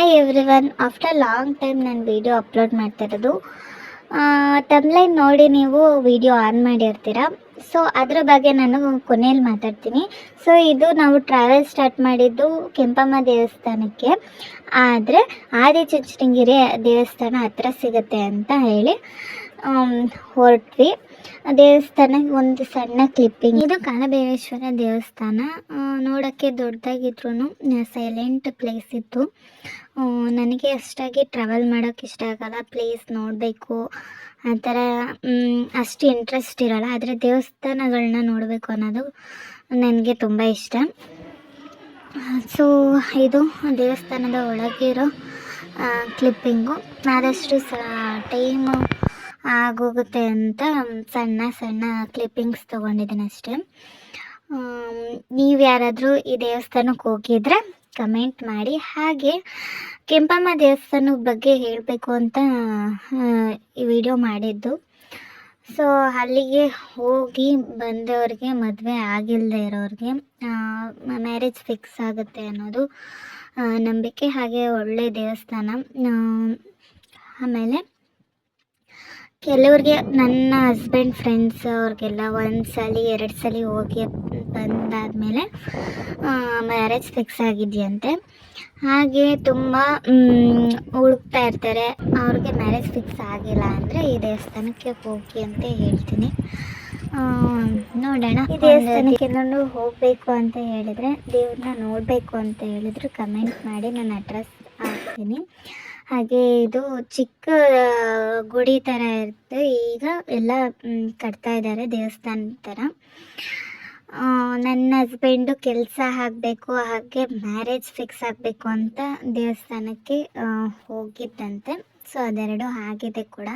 Hi everyone, after long time ನಾನು video upload ಮಾಡ್ತಾ ಇರೋದು. ತಮ್ಲೈನ್ ನೋಡಿ ನೀವು ವಿಡಿಯೋ ಆನ್ ಮಾಡಿರ್ತೀರ. ಸೊ ಅದ್ರ ಬಗ್ಗೆ ನಾನು ಕೊನೆಯಲ್ಲಿ ಮಾತಾಡ್ತೀನಿ. ಸೊ ಇದು ನಾವು ಟ್ರಾವೆಲ್ ಸ್ಟಾರ್ಟ್ ಮಾಡಿದ್ದು ಕೆಂಪಮ್ಮ ದೇವಸ್ಥಾನಕ್ಕೆ, ಆದರೆ ಆದಿಚುಂಚನಗಿರಿ ದೇವಸ್ಥಾನ ಹತ್ರ ಸಿಗುತ್ತೆ ಅಂತ ಹೇಳಿ ಹೊರಟ್ವಿ. ದೇವಸ್ಥಾನಕ್ಕೆ ಒಂದು ಸಣ್ಣ ಕ್ಲಿಪ್ಪಿಂಗ್. ಇದು ಕಾಲಭೈರೇಶ್ವರ ದೇವಸ್ಥಾನ. ನೋಡೋಕ್ಕೆ ದೊಡ್ಡದಾಗಿದ್ರು ಸೈಲೆಂಟ್ ಪ್ಲೇಸ್ ಇತ್ತು. ನನಗೆ ಅಷ್ಟಾಗಿ ಟ್ರಾವೆಲ್ ಮಾಡೋಕ್ಕೆ ಇಷ್ಟ ಆಗಲ್ಲ, ಪ್ಲೇಸ್ ನೋಡಬೇಕು ಆ ಥರ ಅಷ್ಟು ಇಂಟ್ರೆಸ್ಟ್ ಇರೋಲ್ಲ. ಆದರೆ ದೇವಸ್ಥಾನಗಳನ್ನ ನೋಡಬೇಕು ಅನ್ನೋದು ನನಗೆ ತುಂಬ ಇಷ್ಟ. ಸೊ ಇದು ದೇವಸ್ಥಾನದ ಒಳಗಿರೋ ಕ್ಲಿಪ್ಪಿಂಗು. ಆದಷ್ಟು ಟೈಮು ಆಗೋಗುತ್ತೆ ಅಂತ ಸಣ್ಣ ಸಣ್ಣ ಕ್ಲಿಪ್ಪಿಂಗ್ಸ್ ತೊಗೊಂಡಿದ್ದೀನಿ ಅಷ್ಟೇ. ನೀವು ಯಾರಾದರೂ ಈ ದೇವಸ್ಥಾನಕ್ಕೆ ಹೋಗಿದ್ರೆ ಕಮೆಂಟ್ ಮಾಡಿ. ಹಾಗೆ ಕೆಂಪಮ್ಮ ದೇವಸ್ಥಾನದ ಬಗ್ಗೆ ಹೇಳಬೇಕು ಅಂತ ಈ ವಿಡಿಯೋ ಮಾಡಿದ್ದು. ಸೊ ಅಲ್ಲಿಗೆ ಹೋಗಿ ಬಂದವ್ರಿಗೆ, ಮದುವೆ ಆಗಿಲ್ಲದೆ ಇರೋರಿಗೆ ಮ್ಯಾರೇಜ್ ಫಿಕ್ಸ್ ಆಗುತ್ತೆ ಅನ್ನೋದು ನಂಬಿಕೆ. ಹಾಗೆ ಒಳ್ಳೆ ದೇವಸ್ಥಾನ. ಆಮೇಲೆ ಕೆಲವ್ರಿಗೆ, ನನ್ನ ಹಸ್ಬೆಂಡ್ ಫ್ರೆಂಡ್ಸ್ ಅವ್ರಿಗೆಲ್ಲ 1 ಸಲ 2 ಸಲ ಹೋಗಿ ಬಂದಾದಮೇಲೆ ಮ್ಯಾರೇಜ್ ಫಿಕ್ಸ್ ಆಗಿದೆಯಂತೆ. ಹಾಗೆ ತುಂಬ ಹುಡುಕ್ತಾ ಇರ್ತಾರೆ. ಅವ್ರಿಗೆ ಮ್ಯಾರೇಜ್ ಫಿಕ್ಸ್ ಆಗಿಲ್ಲ ಅಂದರೆ ಈ ದೇವಸ್ಥಾನಕ್ಕೆ ಹೋಗಿ ಅಂತ ಹೇಳ್ತೀನಿ. ನೋಡೋಣ. ಈ ದೇವಸ್ಥಾನಕ್ಕೆ ನಾನು ಹೋಗಬೇಕು ಅಂತ ಹೇಳಿದರೆ, ದೇವ್ರನ್ನ ನೋಡಬೇಕು ಅಂತ ಹೇಳಿದ್ರು ಕಮೆಂಟ್ ಮಾಡಿ, ನಾನು ಅಡ್ರೆಸ್ ಹಾಕ್ತೀನಿ. ಹಾಗೆ ಇದು ಚಿಕ್ಕ ಗುಡಿ ಥರ ಇರುತ್ತೆ. ಈಗ ಎಲ್ಲ ಕಟ್ತಾ ಇದ್ದಾರೆ ದೇವಸ್ಥಾನದ ಥರ. ನನ್ನ ಹಸ್ಬೆಂಡು ಕೆಲಸ ಆಗಬೇಕು, ಹಾಗೆ ಮ್ಯಾರೇಜ್ ಫಿಕ್ಸ್ ಆಗಬೇಕು ಅಂತ ದೇವಸ್ಥಾನಕ್ಕೆ ಹೋಗಿದ್ದಂತೆ. ಸೊ ಅದೆರಡು ಆಗಿದೆ ಕೂಡ.